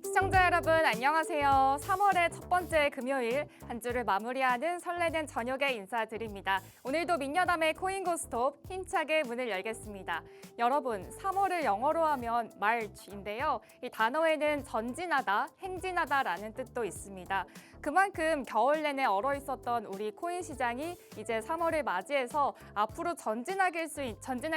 시청자 여러분 안녕하세요. 3월의 첫 번째 금요일 한 주를 마무리하는 설레는 저녁에 인사드립니다. 오늘도 민여담의 코인고스톱 힘차게 문을 열겠습니다. 여러분 3월을 영어로 하면 March인데요. 이 단어에는 전진하다, 행진하다라는 뜻도 있습니다. 그만큼 겨울 내내 얼어 있었던 우리 코인 시장이 이제 3월을 맞이해서 앞으로 전진할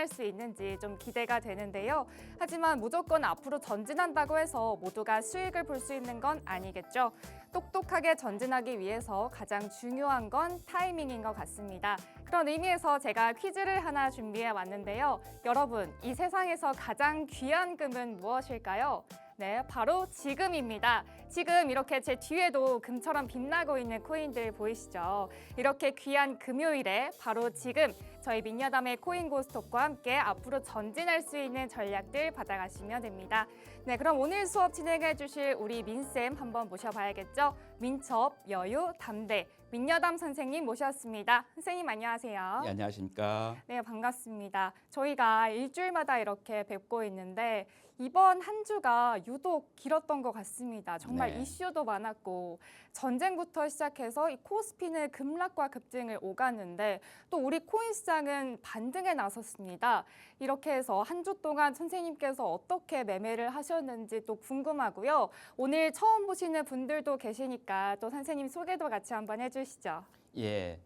수 있는지 좀 기대가 되는데요. 하지만 무조건 앞으로 전진한다고 해서 모두가 수익을 볼 수 있는 건 아니겠죠. 똑똑하게 전진하기 위해서 가장 중요한 건 타이밍인 것 같습니다. 그런 의미에서 제가 퀴즈를 하나 준비해 왔는데요. 여러분, 이 세상에서 가장 귀한 금은 무엇일까요? 네, 바로 지금입니다. 지금 이렇게 제 뒤에도 금처럼 빛나고 있는 코인들 보이시죠? 이렇게 귀한 금요일에 바로 지금 저희 민여담의 코인고스톱과 함께 앞으로 전진할 수 있는 전략들 받아가시면 됩니다. 네, 그럼 오늘 수업 진행해 주실 우리 민쌤 한번 모셔봐야겠죠? 민첩, 여유, 담대, 민여담 선생님 모셨습니다. 선생님 안녕하세요. 네, 안녕하십니까. 네, 반갑습니다. 저희가 일주일마다 이렇게 뵙고 있는데 이번 한 주가 유독 길었던 것 같습니다. 정말 네. 이슈도 많았고 전쟁부터 시작해서 이 코스피는 급락과 급등을 오갔는데 또 우리 코인 시장은 반등에 나섰습니다. 이렇게 해서 한 주 동안 선생님께서 어떻게 매매를 하셨는지 또 궁금하고요. 오늘 처음 보시는 분들도 계시니까 또 선생님 소개도 같이 한번 해주시죠. 예,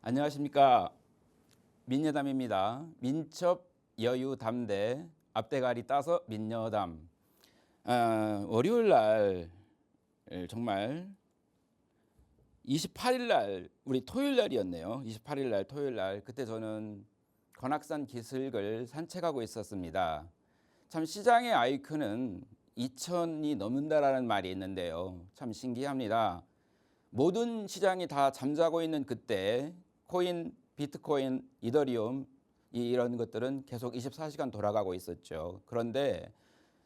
안녕하십니까. 민여담입니다. 민첩, 여유, 담대, 앞대가리 따서 민여담. 월요일 날 정말 28일 날 우리 토요일 날이었네요. 28일 날 토요일 날 그때 저는 관악산 기슭을 산책하고 있었습니다. 참 시장의 아이콘은 2천이 넘는다라는 말이 있는데요. 참 신기합니다. 모든 시장이 다 잠자고 있는 그때 코인, 비트코인, 이더리움 이런 것들은 계속 24시간 돌아가고 있었죠. 그런데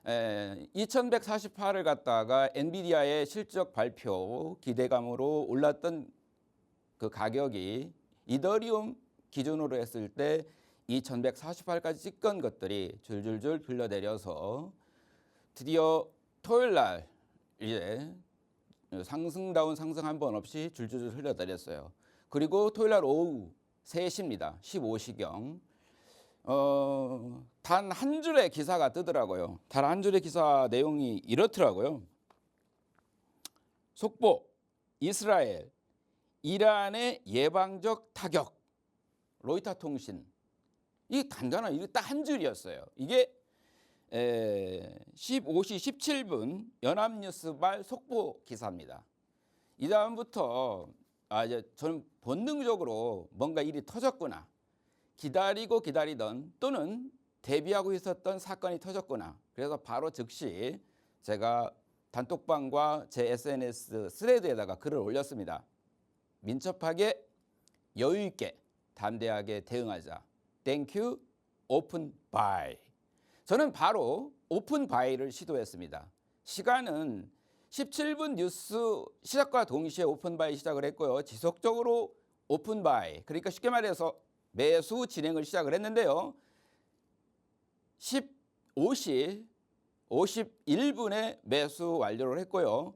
2148을 갖다가 엔비디아의 실적 발표 기대감으로 올랐던 그 가격이 이더리움 기준으로 했을 때 2148까지 찍은 것들이 줄줄줄 흘러내려서 드디어 토요일 날 이제 상승다운 상승 한 번 없이 줄줄줄 흘러내렸어요. 그리고 토요일 날 오후 3시입니다. 15시경. 단 한 줄의 기사가 뜨더라고요. 단 한 줄의 기사 내용이 이렇더라고요. 속보, 이스라엘, 이란의 예방적 타격, 로이터 통신. 이 간단한, 이게 딱 한 줄이었어요. 이게 15시 17분 연합뉴스발 속보 기사입니다. 이 다음부터 이제 저는 본능적으로 뭔가 일이 터졌구나. 기다리던 또는 대비하고 있었던 사건이 터졌구나. 그래서 바로 즉시 제가 단톡방과 제 SNS 스레드에다가 글을 올렸습니다. 민첩하게 여유 있게 담대하게 대응하자. 땡큐 오픈 바이. 저는 바로 오픈 바이를 시도했습니다. 시간은 17분 뉴스 시작과 동시에 오픈 바이 시작을 했고요. 지속적으로 오픈 바이. 그러니까 쉽게 말해서 매수 진행을 시작을 했는데요. 15시 51분에 매수 완료를 했고요.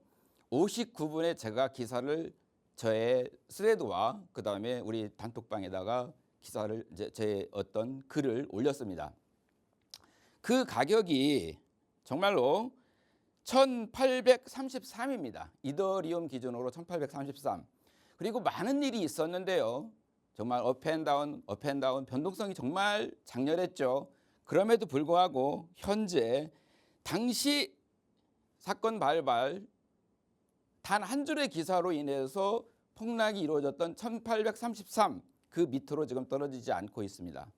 59분에 제가 기사를 저의 스레드와 그다음에 우리 단톡방에다가 기사를 이제 제 어떤 글을 올렸습니다. 그 가격이 정말로 1833입니다. 이더리움 기준으로 1833. 그리고 많은 일이 있었는데요. 정말 업앤다운 변동성이 정말 장렬했죠. 그럼에도 불구하고 현재 당시 사건 발발 단 한 줄의 기사로 인해서 폭락이 이루어졌던 1833 그 밑으로 지금 떨어지지 않고 있습니다.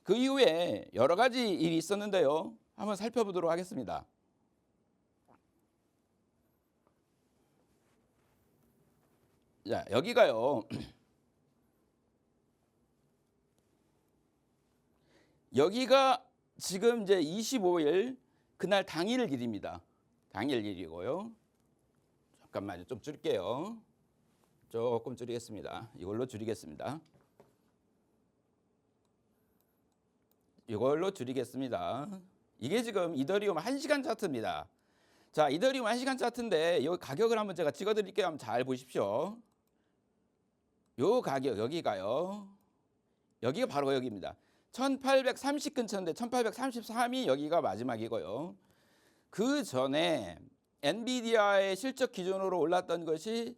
그 이후에 여러 가지 일이 있었는데요. 한번 살펴보도록 하겠습니다. 자, 여기가요. 여기가 지금 이제 25일 그날 당일 길입니다. 당일 길이고요. 잠깐만요. 좀 줄일게요. 조금 줄이겠습니다. 이걸로 줄이겠습니다. 이걸로 줄이겠습니다. 이게 지금 이더리움 1시간 차트입니다. 자, 이더리움 1시간 차트인데 이 가격을 한번 제가 찍어 드릴게요. 한번 잘 보십시오. 요 가격 여기가요. 여기가 바로 여기입니다. 1830 근처인데 1833이 여기가 마지막이고요. 그 전에 엔비디아의 실적 기준으로 올랐던 것이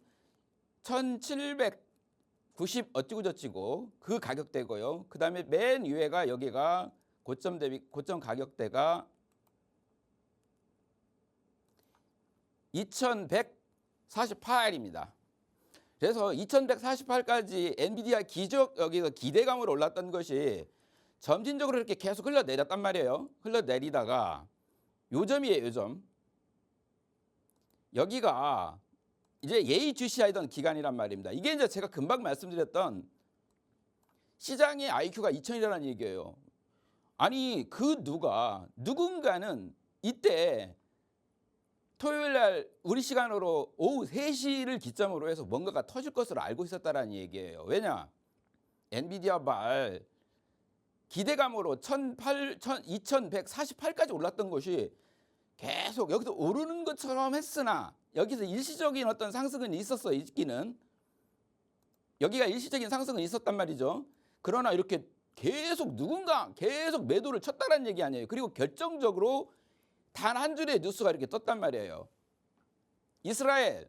1790 어찌고 저찌고 그 가격대고요. 그 다음에 맨 위에가 여기가 고점 가격대가 2148입니다. 그래서 2148까지 엔비디아 기적 여기서 기대감으로 올랐던 것이 점진적으로 이렇게 계속 흘러내렸단 말이에요. 흘러내리다가 요점이에요, 요점. 여기가 이제 예의주시하던 기간이란 말입니다. 이게 이제 제가 금방 말씀드렸던 시장의 IQ가 2000이라는 얘기예요. 아니 누군가는 이때 토요일 날 우리 시간으로 오후 3시를 기점으로 해서 뭔가가 터질 것으로 알고 있었다라는 얘기예요. 왜냐? 엔비디아 발 기대감으로 2148까지 올랐던 것이 계속 여기서 오르는 것처럼 했으나 여기서 일시적인 어떤 상승은 있었어. 있기는 여기가 일시적인 상승은 있었단 말이죠. 그러나 이렇게 누군가 계속 매도를 쳤다는 얘기 아니에요. 그리고 결정적으로 단 한 줄의 뉴스가 이렇게 떴단 말이에요. 이스라엘,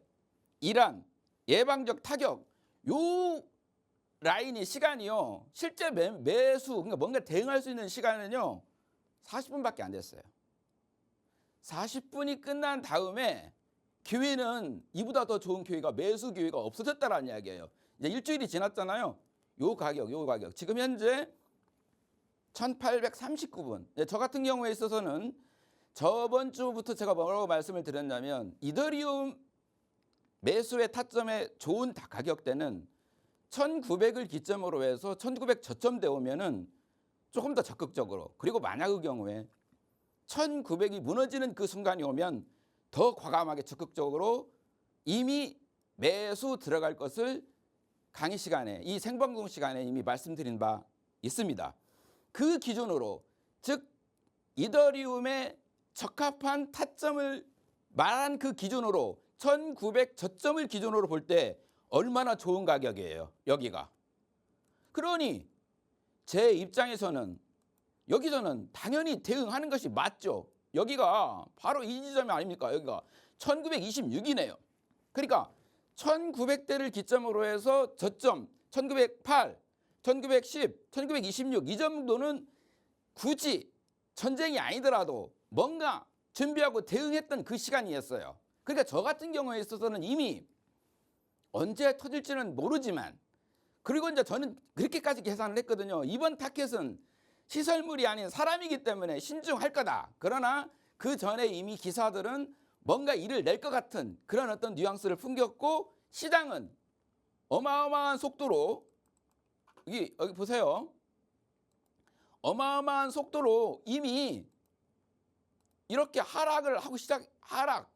이란, 예방적 타격 요 라인이 시간이요. 실제 매수 그러니까 뭔가 대응할 수 있는 시간은요. 40분밖에 안 됐어요. 40분이 끝난 다음에 기회는 이보다 더 좋은 기회가 매수 기회가 없어졌다라는 이야기예요. 이제 일주일이 지났잖아요. 요 가격 지금 현재 1839분. 저 같은 경우에 있어서는 저번 주부터 제가 뭐라고 말씀을 드렸냐면 이더리움 매수의 타점의 좋은 가격대는 1900을 기점으로 해서 1900 저점대 오면은 조금 더 적극적으로, 그리고 만약 그 경우에 1900이 무너지는 그 순간이 오면 더 과감하게 적극적으로 이미 매수 들어갈 것을 강의 시간에 이 생방송 시간에 이미 말씀드린 바 있습니다. 그 기준으로 즉 이더리움의 적합한 타점을 말한 그 기준으로 1900 저점을 기준으로 볼 때 얼마나 좋은 가격이에요. 여기가. 그러니 제 입장에서는 여기서는 당연히 대응하는 것이 맞죠. 여기가 바로 이 지점이 아닙니까? 여기가 1926이네요. 그러니까 1900대를 기점으로 해서 저점 1908, 1910, 1926 이 정도는 굳이 전쟁이 아니더라도 뭔가 준비하고 대응했던 그 시간이었어요. 그러니까 저 같은 경우에 있어서는 이미 언제 터질지는 모르지만, 그리고 이제 저는 그렇게까지 계산을 했거든요. 이번 타켓은 시설물이 아닌 사람이기 때문에 신중할 거다. 그러나 그 전에 이미 기사들은 뭔가 일을 낼 것 같은 그런 어떤 뉘앙스를 풍겼고, 시장은 어마어마한 속도로 여기 보세요. 어마어마한 속도로 이미 이렇게 하락을 하고 하락.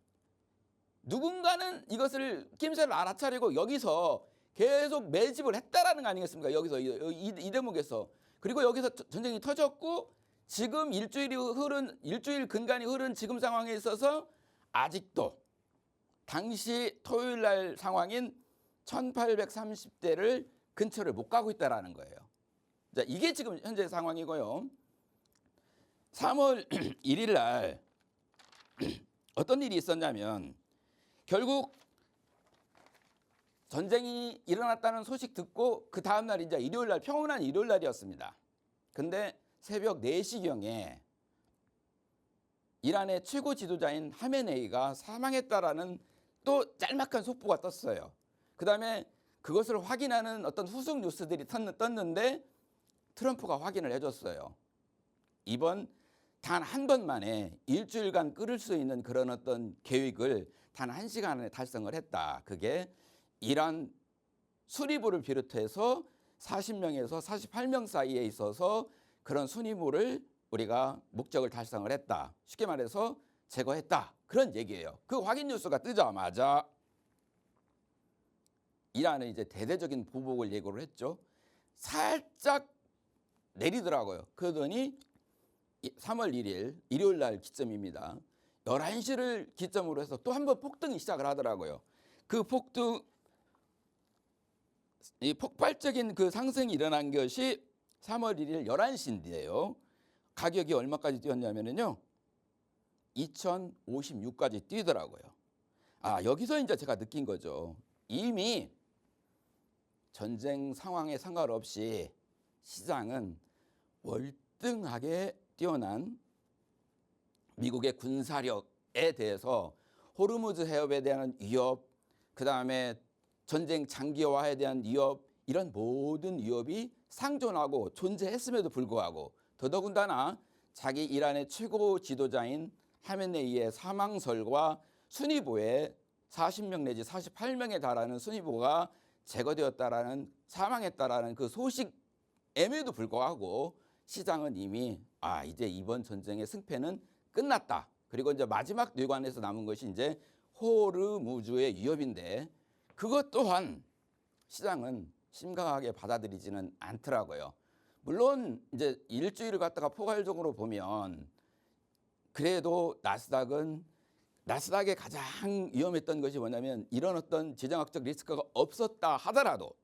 누군가는 이것을 낌새를 알아차리고 여기서 계속 매집을 했다라는 거 아니겠습니까? 여기서 이 대목에서. 그리고 여기서 전쟁이 터졌고 지금 일주일 근간이 흐른 지금 상황에 있어서 아직도 당시 토요일 날 상황인 1830대를 근처를 못 가고 있다라는 거예요. 자, 이게 지금 현재 상황이고요. 3월 1일 날 어떤 일이 있었냐면 결국 전쟁이 일어났다는 소식 듣고 그 다음 날 이제 일요일 날 평온한 일요일 날이었습니다. 근데 새벽 4시경에 이란의 최고 지도자인 하메네이가 사망했다라는 또 짤막한 속보가 떴어요. 그다음에 그것을 확인하는 어떤 후속 뉴스들이 떴는데 트럼프가 확인을 해줬어요. 이번 단 한 번만에 일주일간 끌을 수 있는 그런 어떤 계획을 단 1시간 안에 달성을 했다. 그게 이란 수리부를 비롯해서 40명에서 48명 사이에 있어서 그런 순위물을 우리가 목적을 달성을 했다. 쉽게 말해서 제거했다. 그런 얘기예요. 그 확인 뉴스가 뜨자마자 이란은 이제 대대적인 보복을 예고를 했죠. 살짝 내리더라고요. 그러더니 3월 1일 일요일 날 기점입니다. 11시를 기점으로 해서 또 한 번 폭등이 시작을 하더라고요. 그 이 폭발적인 그 상승이 일어난 것이 3월 1일 11시인데요. 가격이 얼마까지 뛰었냐면요. 2056까지 뛰더라고요. 여기서 이제 제가 느낀 거죠. 이미 전쟁 상황에 상관없이 시장은 월등하게 뛰어난 미국의 군사력에 대해서 호르무즈 해협에 대한 위협, 그다음에 전쟁 장기화에 대한 위협, 이런 모든 위협이 상존하고 존재했음에도 불구하고 더더군다나 자기 이란의 최고 지도자인 하메네이의 사망설과 순위보에 40명 내지 48명에 달하는 순위보가 제거되었다라는, 사망했다라는 그 소식임에도 불구하고 시장은 이미 이제 이번 전쟁의 승패는 끝났다. 그리고 이제 마지막 뇌관에서 남은 것이 이제 호르무즈의 위협인데, 그것 또한 시장은 심각하게 받아들이지는 않더라고요. 물론 이제 일주일을 갖다가 포괄적으로 보면 그래도 나스닥의 가장 위험했던 것이 뭐냐면, 이런 어떤 지정학적 리스크가 없었다 하더라도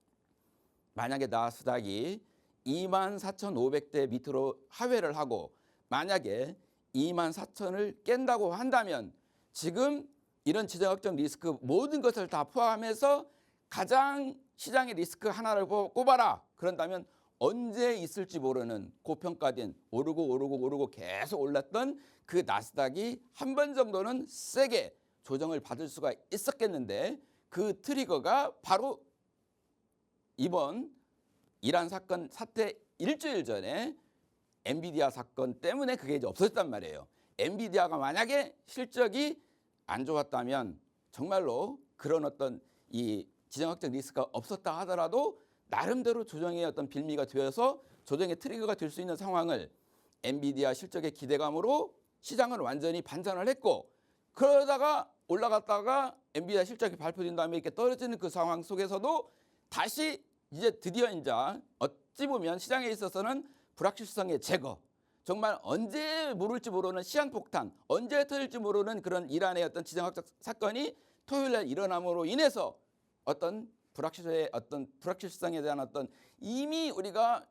만약에 나스닥이 24,500대 밑으로 하회를 하고 만약에 24,000을 깬다고 한다면, 지금 이런 지정학적 리스크 모든 것을 다 포함해서 가장 시장의 리스크 하나를 꼽아라. 그런다면 언제 있을지 모르는 고평가된 오르고 계속 올랐던 그 나스닥이 한 번 정도는 세게 조정을 받을 수가 있었겠는데, 그 트리거가 바로 이번 이란 사태 일주일 전에 엔비디아 사건 때문에 그게 이제 없어졌단 말이에요. 엔비디아가 만약에 실적이 안 좋았다면 정말로 그런 어떤 이 지정학적 리스크가 없었다 하더라도 나름대로 조정의 어떤 빌미가 되어서 조정의 트리거가 될 수 있는 상황을 엔비디아 실적의 기대감으로 시장은 완전히 반전을 했고, 그러다가 올라갔다가 엔비디아 실적이 발표된 다음에 이렇게 떨어지는 그 상황 속에서도 다시 이제 드디어 이제 어찌 보면 시장에 있어서는 불확실성의 제거, 정말 언제 모를지 모르는 시한폭탄, 언제 터질지 모르는 그런 이란의 어떤 지정학적 사건이 토요일 날 일어남으로 인해서 어떤 불확실성에 대한 어떤 이미 우리가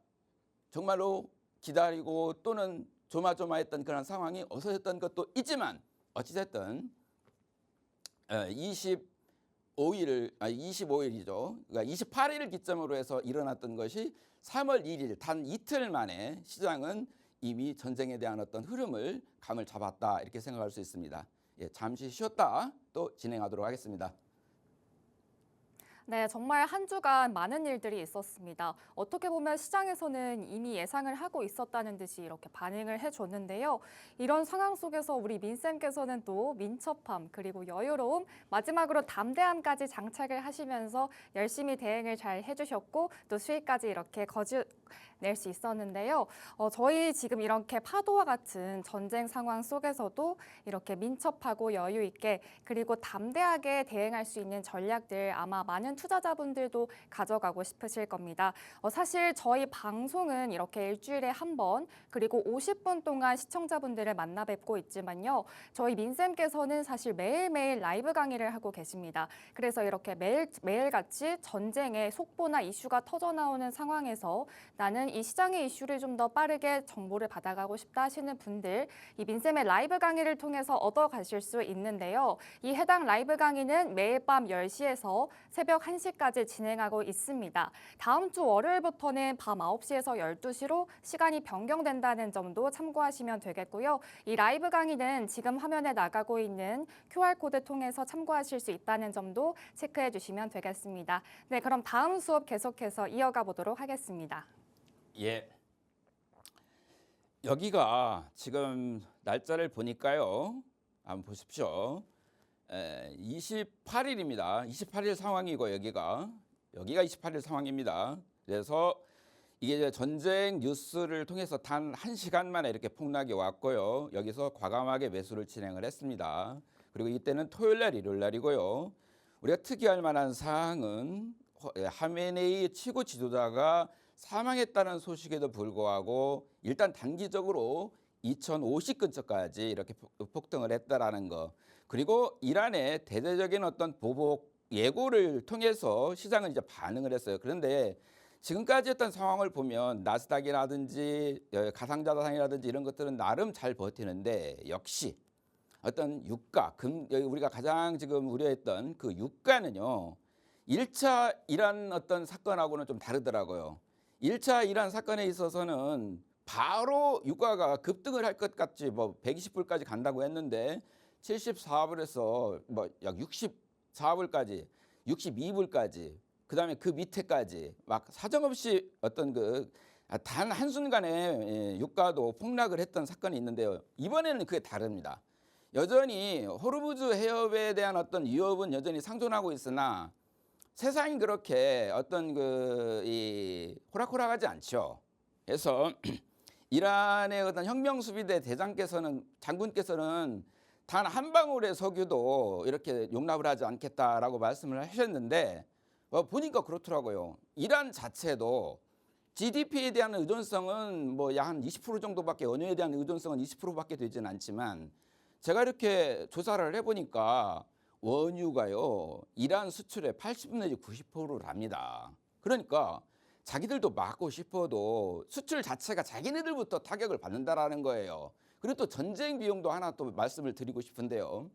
정말로 기다리고 또는 조마조마했던 그런 상황이 없어졌던 것도 있지만, 어찌됐든 25일이죠. 그러니까 28일을 기점으로 해서 일어났던 것이 3월 1일 단 이틀 만에 시장은 이미 전쟁에 대한 어떤 흐름을 감을 잡았다, 이렇게 생각할 수 있습니다. 잠시 쉬었다 또 진행하도록 하겠습니다. 네, 정말 한 주간 많은 일들이 있었습니다. 어떻게 보면 시장에서는 이미 예상을 하고 있었다는 듯이 이렇게 반응을 해줬는데요. 이런 상황 속에서 우리 민쌤께서는 또 민첩함, 그리고 여유로움, 마지막으로 담대함까지 장착을 하시면서 열심히 대응을 잘 해주셨고 또 수익까지 이렇게 낼 수 있었는데요. 저희 지금 이렇게 파도와 같은 전쟁 상황 속에서도 이렇게 민첩하고 여유 있게 그리고 담대하게 대응할 수 있는 전략들 아마 많은 투자자분들도 가져가고 싶으실 겁니다. 사실 저희 방송은 이렇게 일주일에 한 번 그리고 50분 동안 시청자분들을 만나 뵙고 있지만요. 저희 민쌤께서는 사실 매일매일 라이브 강의를 하고 계십니다. 그래서 이렇게 매일같이 전쟁의 속보나 이슈가 터져 나오는 상황에서 나는 이 시장의 이슈를 좀 더 빠르게 정보를 받아가고 싶다 하시는 분들, 이 민쌤의 라이브 강의를 통해서 얻어가실 수 있는데요. 이 해당 라이브 강의는 매일 밤 10시에서 새벽 1시까지 진행하고 있습니다. 다음 주 월요일부터는 밤 9시에서 12시로 시간이 변경된다는 점도 참고하시면 되겠고요. 이 라이브 강의는 지금 화면에 나가고 있는 QR코드 통해서 참고하실 수 있다는 점도 체크해 주시면 되겠습니다. 네, 그럼 다음 수업 계속해서 이어가 보도록 하겠습니다. 여기가 지금 날짜를 보니까요. 한번 보십시오. 28일입니다. 28일 상황이고 여기가 28일 상황입니다. 그래서 이게 이제 전쟁 뉴스를 통해서 단 1시간 만에 이렇게 폭락이 왔고요. 여기서 과감하게 매수를 진행을 했습니다. 그리고 이때는 토요일 날, 일요일 날이고요. 우리가 특이할 만한 사항은 하메네이 최고 지도자가 사망했다는 소식에도 불구하고 일단 단기적으로 2050 근처까지 이렇게 폭등을 했다라는 거. 그리고 이란의 대대적인 어떤 보복 예고를 통해서 시장은 이제 반응을 했어요. 그런데 지금까지 했던 상황을 보면 나스닥이라든지 가상자산이라든지 이런 것들은 나름 잘 버티는데 역시 어떤 유가, 우리가 가장 지금 우려했던 그 유가는요. 1차 이란 어떤 사건하고는 좀 다르더라고요. 1차 이란 사건에 있어서는 바로 유가가 급등을 할 것 같지 뭐 120불까지 간다고 했는데 74불에서 뭐 약 64불까지 62불까지 그다음에 그 밑에까지 막 사정없이 어떤 그 단 한순간에 유가도 폭락을 했던 사건이 있는데요. 이번에는 그게 다릅니다. 여전히 호르무즈 해협에 대한 어떤 위협은 여전히 상존하고 있으나 세상이 그렇게 어떤 이 호락호락하지 않죠. 그래서 이란의 어떤 혁명수비대 장군께서는 단 한 방울의 석유도 이렇게 용납을 하지 않겠다라고 말씀을 하셨는데 보니까 그렇더라고요. 이란 자체도 GDP에 대한 의존성은 뭐 약 한 20% 정도밖에 원유에 대한 의존성은 20%밖에 되지는 않지만 제가 이렇게 조사를 해보니까 원유가요 이란 수출의 80 내지 90%를 합니다. 그러니까 자기들도 막고 싶어도 수출 자체가 자기네들부터 타격을 받는다라는 거예요. 그리고 또 전쟁 비용도 하나 또 말씀을 드리고 싶은데요.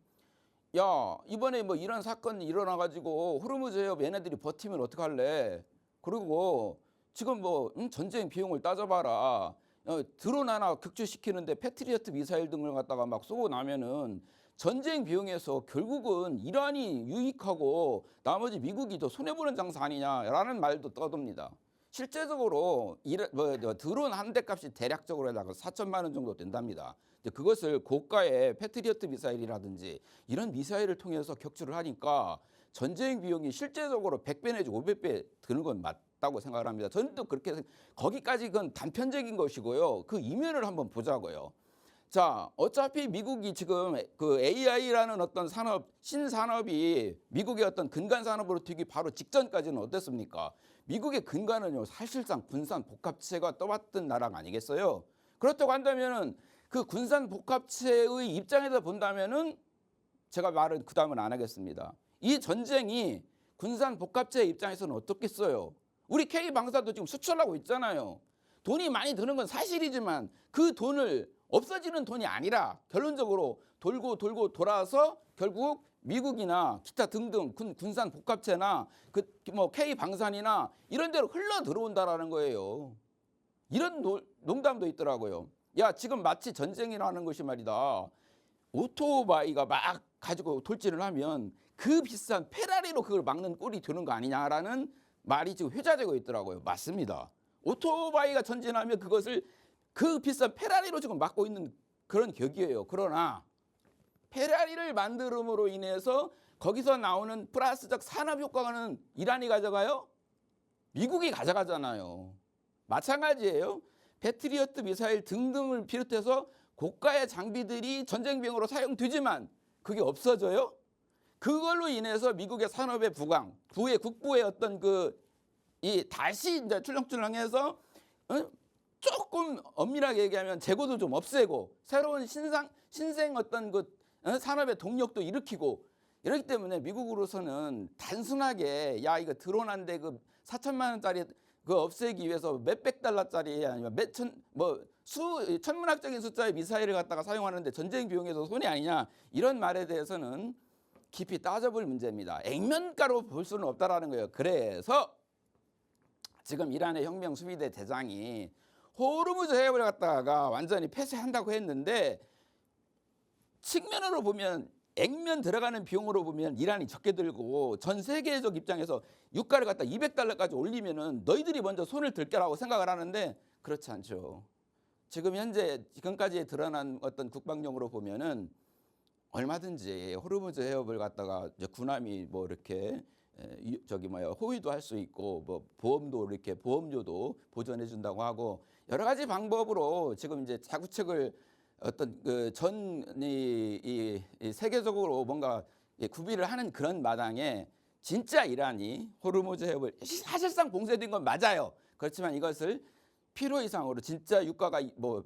야 이번에 뭐 이런 사건이 일어나가지고 호르무즈 해협 얘네들이 버티면 어떡할래? 그리고 지금 뭐 전쟁 비용을 따져봐라. 드론 하나 격추시키는데 패트리어트 미사일 등을 갖다가 막 쏘고 나면은 전쟁 비용에서 결국은 이란이 유익하고 나머지 미국이 더 손해보는 장사 아니냐라는 말도 떠듭니다. 실제적으로 드론 한 대 값이 대략적으로 해다가 4천만 원 정도 된답니다. 그것을 고가의 패트리어트 미사일이라든지 이런 미사일을 통해서 격추를 하니까 전쟁 비용이 실제적으로 100배 내지 500배 드는 건 맞다고 생각을 합니다. 저는 또 그렇게 거기까지 그건 단편적인 것이고요. 그 이면을 한번 보자고요. 자, 어차피 미국이 지금 그 AI라는 어떤 신산업이 미국의 어떤 근간 산업으로 튀기 바로 직전까지는 어땠습니까? 미국의 근간은요, 사실상 군산 복합체가 떠받든 나라가 아니겠어요? 그렇다고 한다면은 그 군산 복합체의 입장에서 본다면은 제가 말은 그 다음은 안 하겠습니다. 이 전쟁이 군산 복합체 입장에서는 어떻겠어요? 우리 K방사도 지금 수출하고 있잖아요. 돈이 많이 드는 건 사실이지만 그 돈을 없어지는 돈이 아니라 결론적으로 돌고 돌아서 결국 미국이나 기타 등등 군산 복합체나 뭐 K방산이나 이런 데로 흘러 들어온다라는 거예요. 이런 농담도 있더라고요. 야, 지금 마치 전쟁이라는 것이 말이다. 오토바이가 막 가지고 돌진을 하면 그 비싼 페라리로 그걸 막는 꼴이 되는 거 아니냐라는 말이 지금 회자되고 있더라고요. 맞습니다. 오토바이가 전진하면 그것을 그 비싼 페라리로 지금 막고 있는 그런 격이에요. 그러나 페라리를 만들음으로 인해서 거기서 나오는 플러스적 산업 효과는 이란이 가져가요? 미국이 가져가잖아요. 마찬가지예요. 패트리어트 미사일 등등을 비롯해서 고가의 장비들이 전쟁 비용으로 사용되지만 그게 없어져요? 그걸로 인해서 미국의 산업의 부강, 국부의 어떤 다시 이제 출렁출렁해서 조금 엄밀하게 얘기하면 재고도 좀 없애고 새로운 신생 어떤 산업의 동력도 일으키고 이렇기 때문에 미국으로서는 단순하게 야 이거 드론 한 대 4천만 원짜리 없애기 위해서 몇백 달러짜리 아니면 천문학적인 숫자의 미사일을 갖다가 사용하는데 전쟁 비용에서 손해 아니냐 이런 말에 대해서는 깊이 따져볼 문제입니다. 액면가로 볼 수는 없다라는 거예요. 그래서 지금 이란의 혁명 수비대 대장이 호르무즈 해협을 갖다가 완전히 폐쇄한다고 했는데 측면으로 보면 액면 들어가는 비용으로 보면 이란이 적게 들고 전 세계적 입장에서 유가를 갖다 200달러까지 올리면은 너희들이 먼저 손을 들 거라고 생각을 하는데 그렇지 않죠. 지금 현재 지금까지 드러난 어떤 국방용으로 보면은 얼마든지 호르무즈 해협을 갖다가 이제 군함이 뭐 이렇게 호위도 할 수 있고 뭐 보험도 이렇게 보험료도 보전해 준다고 하고 여러 가지 방법으로 지금 이제 자구책을 어떤 세계적으로 뭔가 구비를 하는 그런 마당에 진짜 이란이 호르무즈 해협을 사실상 봉쇄된 건 맞아요. 그렇지만 이것을 필요 이상으로 진짜 유가가 뭐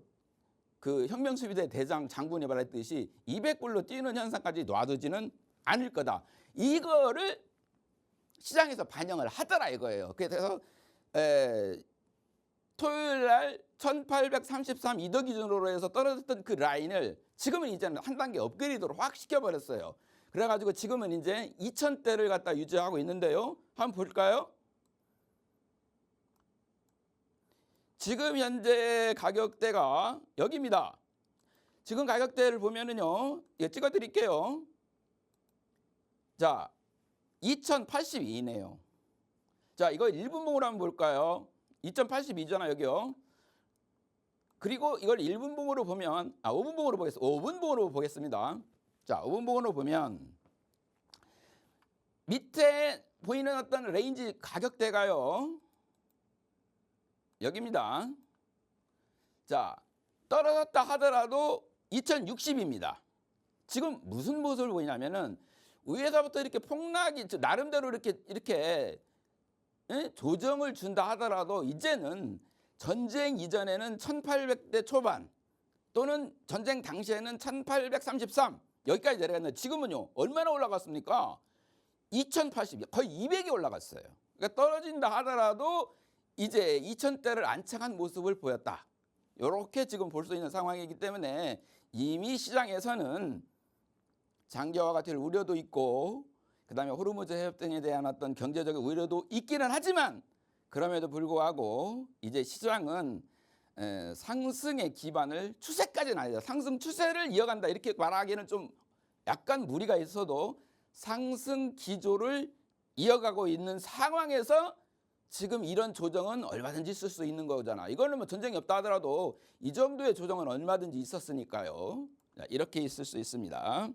그 혁명수비대 대장 장군이 말했듯이 200불로 뛰는 현상까지 놔두지는 않을 거다. 이거를 시장에서 반영을 하더라 이거예요. 그래서 토요일 날 1833 이더 기준으로 해서 떨어졌던 그 라인을 지금은 이제는 한 단계 업그레이드로 확 시켜버렸어요. 그래가지고 지금은 이제 2000대를 갖다 유지하고 있는데요. 한번 볼까요? 지금 현재 가격대가 여기입니다. 지금 가격대를 보면은요, 예, 찍어드릴게요. 자, 2082네요. 자, 이거 1분봉으로 한번 볼까요? 2082잖아 여기요. 그리고 이걸 1분봉으로 보면 5분봉으로 보겠습니다. 5분봉으로 보겠습니다. 자, 5분봉으로 보면 밑에 보이는 어떤 레인지 가격대가요. 여기입니다. 자, 떨어졌다 하더라도 2060입니다. 지금 무슨 모습을 보이냐면은 위에서부터 이렇게 폭락이 나름대로 이렇게 조정을 준다 하더라도 이제는 전쟁 이전에는 1800대 초반 또는 전쟁 당시에는 1833 여기까지 내려갔는데 지금은요 얼마나 올라갔습니까? 2080 거의 200이 올라갔어요. 그러니까 떨어진다 하더라도 이제 2000대를 안착한 모습을 보였다. 이렇게 지금 볼 수 있는 상황이기 때문에 이미 시장에서는 장기화가 될 우려도 있고 그다음에 호르무즈 해협 등에 대한 어떤 경제적인 우려도 있기는 하지만 그럼에도 불구하고 이제 시장은 상승의 기반을 추세까지는 아니다. 상승 추세를 이어간다 이렇게 말하기는 좀 약간 무리가 있어도 상승 기조를 이어가고 있는 상황에서 지금 이런 조정은 얼마든지 있을 수 있는 거잖아. 이거는 뭐 전쟁이 없다 하더라도 이 정도의 조정은 얼마든지 있었으니까요. 이렇게 있을 수 있습니다.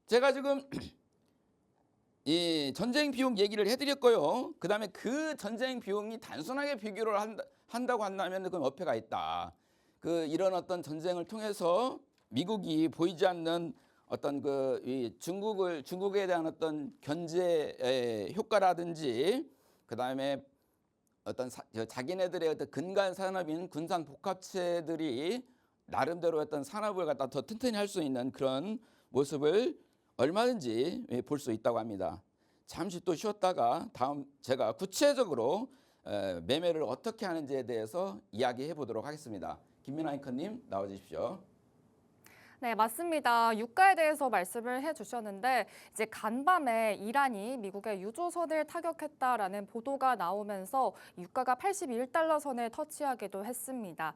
제가 지금 이 전쟁 비용 얘기를 해드렸고요. 그 다음에 그 전쟁 비용이 단순하게 비교를 한다고 한다면 그건 어폐가 있다. 이런 어떤 전쟁을 통해서 미국이 보이지 않는 어떤 이 중국에 대한 어떤 견제 효과라든지 그 다음에 어떤 자기네들의 어떤 근간 산업인 군산 복합체들이 나름대로 어떤 산업을 갖다 더 튼튼히 할 수 있는 그런 모습을 얼마든지 볼 수 있다고 합니다. 잠시 또 쉬었다가 다음 제가 구체적으로 매매를 어떻게 하는지에 대해서 이야기해 보도록 하겠습니다. 김민아 앵커님 나와 주십시오. 네, 맞습니다. 유가에 대해서 말씀을 해주셨는데 이제 간밤에 이란이 미국의 유조선을 타격했다라는 보도가 나오면서 유가가 81달러 선에 터치하기도 했습니다.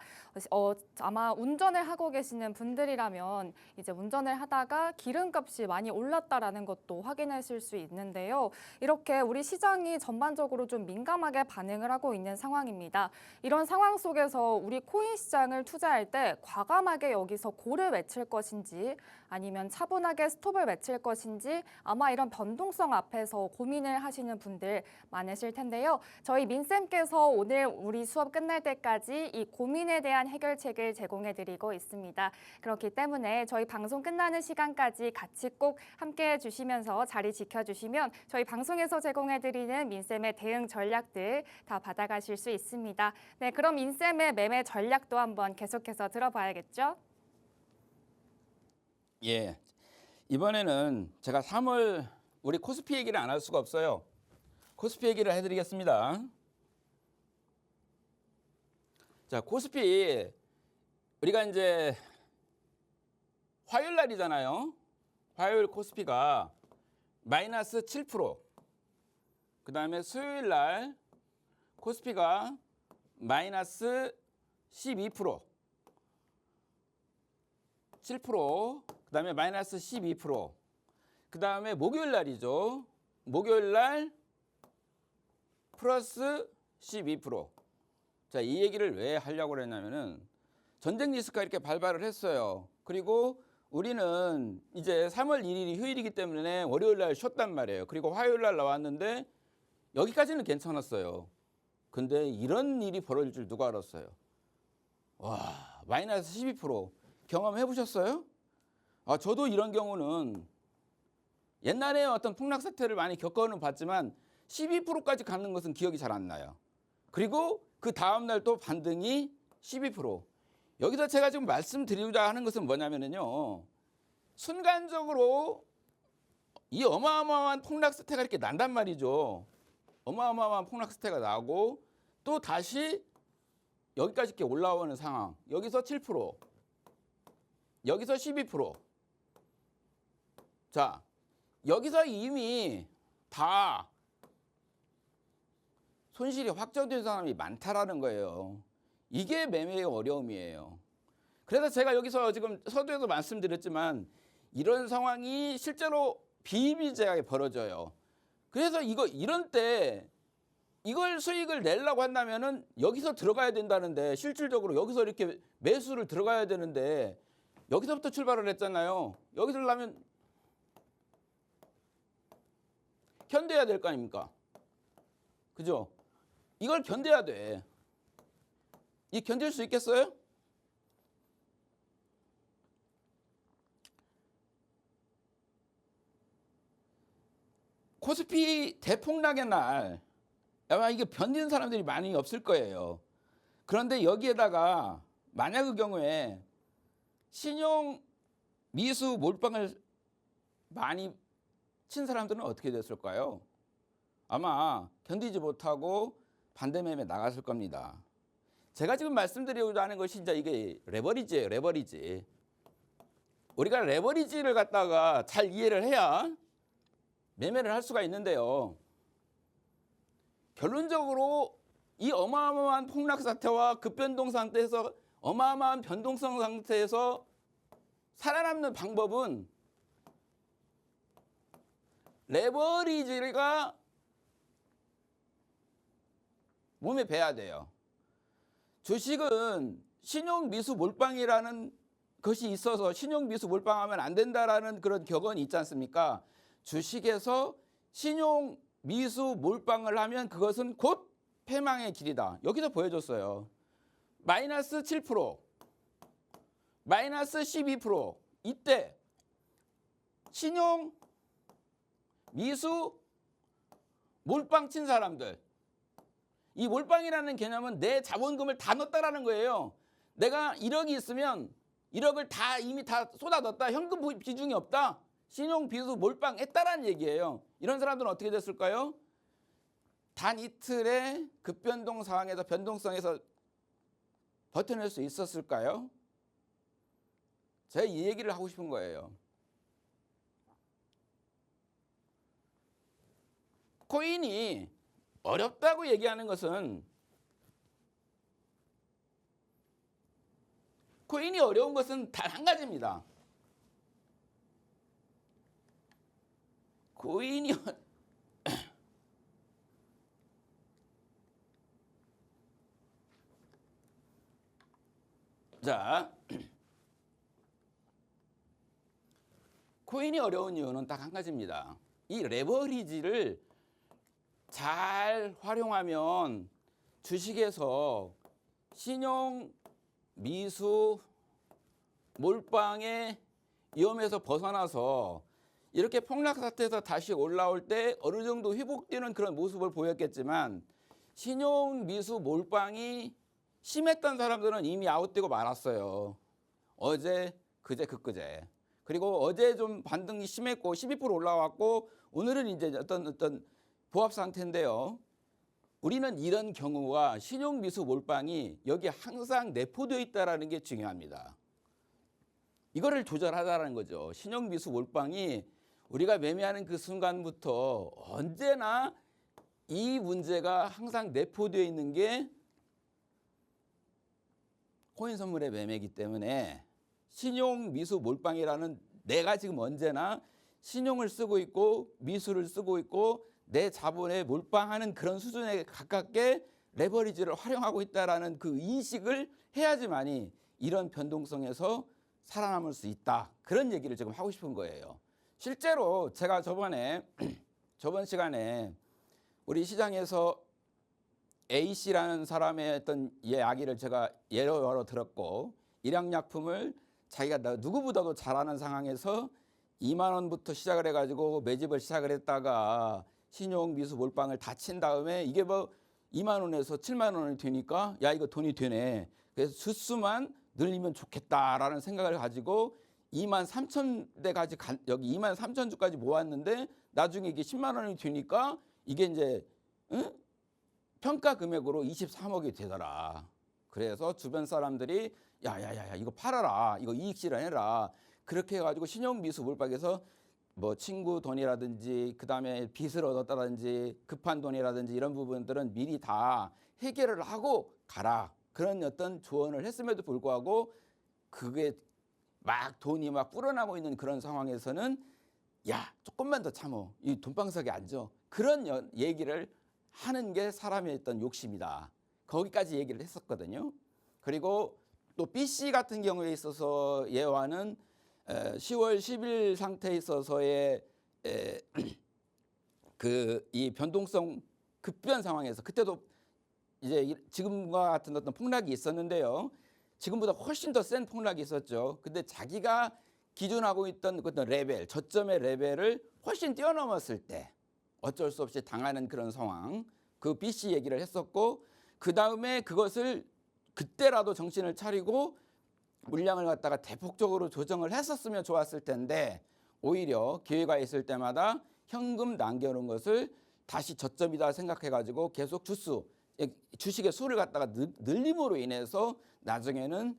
아마 운전을 하고 계시는 분들이라면 이제 운전을 하다가 기름값이 많이 올랐다라는 것도 확인하실 수 있는데요. 이렇게 우리 시장이 전반적으로 좀 민감하게 반응을 하고 있는 상황입니다. 이런 상황 속에서 우리 코인 시장을 투자할 때 과감하게 여기서 고를 외칠 것인지 아니면 차분하게 스톱을 외칠 것인지 아마 이런 변동성 앞에서 고민을 하시는 분들 많으실 텐데요. 저희 민쌤께서 오늘 우리 수업 끝날 때까지 이 고민에 대한 해결책을 제공해드리고 있습니다. 그렇기 때문에 저희 방송 끝나는 시간까지 같이 꼭 함께해 주시면서 자리 지켜주시면 저희 방송에서 제공해드리는 민쌤의 대응 전략들 다 받아가실 수 있습니다. 네, 그럼 민쌤의 매매 전략도 한번 계속해서 들어봐야겠죠? 예, 이번에는 제가 3월 우리 코스피 얘기를 안 할 수가 없어요. 코스피 얘기를 해드리겠습니다. 자, 코스피 우리가 이제 화요일 날이잖아요. 화요일 코스피가 마이너스 7%. 그 다음에 수요일 날 코스피가 마이너스 12%. 7%, 그 다음에 마이너스 12%, 그 다음에 목요일 날이죠. 목요일 날 플러스 12%. 자, 이 얘기를 왜 하려고 그랬냐면은 전쟁 리스크가 이렇게 발발을 했어요. 그리고 우리는 이제 3월 1일이 휴일이기 때문에 월요일 날 쉬었단 말이에요. 그리고 화요일 날 나왔는데 여기까지는 괜찮았어요. 근데 이런 일이 벌어질 줄 누가 알았어요? 와, 마이너스 12%. 경험해 보셨어요? 저도 이런 경우는 옛날에 어떤 폭락 사태를 많이 겪어는 봤지만 12%까지 가는 것은 기억이 잘 안 나요. 그리고 그 다음 날 또 반등이 12%. 여기서 제가 지금 말씀드리고자 하는 것은 뭐냐면요. 순간적으로 이 어마어마한 폭락 사태가 이렇게 난단 말이죠. 어마어마한 폭락 사태가 나고 또 다시 여기까지 이렇게 올라오는 상황. 여기서 7%, 여기서 12%. 자, 여기서 이미 다 손실이 확정된 사람이 많다라는 거예요. 이게 매매의 어려움이에요. 그래서 제가 여기서 지금 서두에도 말씀드렸지만 이런 상황이 실제로 비일비재하게 벌어져요. 그래서 이런 때 이걸 수익을 내려고 한다면은 여기서 들어가야 된다는데 실질적으로 여기서 이렇게 매수를 들어가야 되는데 여기서부터 출발을 했잖아요. 여기서 하려면 견뎌야 될 거 아닙니까? 그죠? 이걸 견뎌야 돼. 이 견딜 수 있겠어요? 코스피 대폭락의 날 아마 이게 견디는 사람들이 많이 없을 거예요. 그런데 여기에다가 만약의 경우에 신용 미수 몰빵을 많이 친 사람들은 어떻게 됐을까요? 아마 견디지 못하고 반대 매매 나갔을 겁니다. 제가 지금 말씀드리고자 하는 것이 진짜 이게 레버리지예요, 레버리지. 우리가 레버리지를 갖다가 잘 이해를 해야 매매를 할 수가 있는데요. 결론적으로 이 어마어마한 폭락 사태와 급변동 상태에서 어마어마한 변동성 상태에서 살아남는 방법은 레버리지가 몸에 배야 돼요. 주식은 신용미수 몰빵이라는 것이 있어서 신용미수 몰빵하면 안 된다라는 그런 격언이 있지 않습니까? 주식에서 신용미수 몰빵을 하면 그것은 곧 패망의 길이다. 여기서 보여줬어요. 마이너스 7%, 마이너스 12%. 이때 신용미수 몰빵 친 사람들. 이 몰빵이라는 개념은 내 자본금을 다 넣었다라는 거예요. 내가 1억이 있으면 1억을 다 이미 다 쏟아 넣었다. 현금 비중이 없다. 신용비수 몰빵했다라는 얘기예요. 이런 사람들은 어떻게 됐을까요? 단 이틀의 급변동 상황에서 변동성에서 버텨낼 수 있었을까요? 제가 이 얘기를 하고 싶은 거예요. 코인이 어렵다고 얘기하는 것은 코인이 어려운 것은 단 한 가지입니다. 코인이 자, 코인이 어려운 이유는 딱 한 가지입니다. 이 레버리지를 잘 활용하면 주식에서 신용 미수 몰빵의 위험에서 벗어나서 이렇게 폭락 사태에서 다시 올라올 때 어느 정도 회복되는 그런 모습을 보였겠지만 신용 미수 몰빵이 심했던 사람들은 이미 아웃되고 말았어요. 어제, 그제, 그제. 그리고 어제 좀 반등이 심했고 12% 올라왔고 오늘은 이제 어떤 보합 상태인데요. 우리는 이런 경우와 신용 미수 몰빵이 여기에 항상 내포되어 있다는 게 중요합니다. 이거를 조절하자는 거죠. 신용 미수 몰빵이 우리가 매매하는 그 순간부터 언제나 이 문제가 항상 내포되어 있는 게 코인 선물의 매매이기 때문에 신용 미수 몰빵이라는 내가 지금 언제나 신용을 쓰고 있고 미수를 쓰고 있고 내 자본에 몰빵하는 그런 수준에 가깝게 레버리지를 활용하고 있다라는 그 인식을 해야지만이 이런 변동성에서 살아남을 수 있다. 그런 얘기를 지금 하고 싶은 거예요. 실제로 제가 저번 시간에 우리 시장에서 A씨라는 사람의 어떤 이야기를 제가 여러 들었고 일양약품을 자기가 누구보다도 잘하는 상황에서 2만 원부터 시작을 해가지고 매집을 시작을 했다가 신용 미수 몰빵을 다 친 다음에 이게 뭐 2만 원에서 7만 원이 되니까 야 이거 돈이 되네. 그래서 주수만 늘리면 좋겠다라는 생각을 가지고 2만 3천 대까지 여기 2만 3천 주까지 모았는데 나중에 이게 10만 원이 되니까 이게 이제 평가 금액으로 23억이 되더라. 그래서 주변 사람들이 야야야야 이거 팔아라. 이거 이익 실현해라. 그렇게 해가지고 신용미수 몰빵에서 뭐 친구 돈이라든지 그다음에 빚을 얻었다든지 급한 돈이라든지 이런 부분들은 미리 다 해결을 하고 가라. 그런 어떤 조언을 했음에도 불구하고 그게 막 돈이 막 불어나고 있는 그런 상황에서는 야 조금만 더 참어. 이 돈방석에 앉아. 그런 얘기를 하는 게 사람의 어떤 욕심이다. 거기까지 얘기를 했었거든요. 그리고 또 BC 같은 경우에 있어서 예화는 10월 10일 상태에 있어서의 그 이 변동성 급변 상황에서 그때도 이제 지금과 같은 어떤 폭락이 있었는데요. 지금보다 훨씬 더 센 폭락이 있었죠. 근데 자기가 기준하고 있던 어떤 레벨, 저점의 레벨을 훨씬 뛰어넘었을 때 어쩔 수 없이 당하는 그런 상황. 그 BC 얘기를 했었고 그 다음에 그것을 그때라도 정신을 차리고 물량을 갖다가 대폭적으로 조정을 했었으면 좋았을 텐데 오히려 기회가 있을 때마다 현금 남겨놓은 것을 다시 저점이다 생각해가지고 계속 주식의 수를 갖다가 늘림으로 인해서 나중에는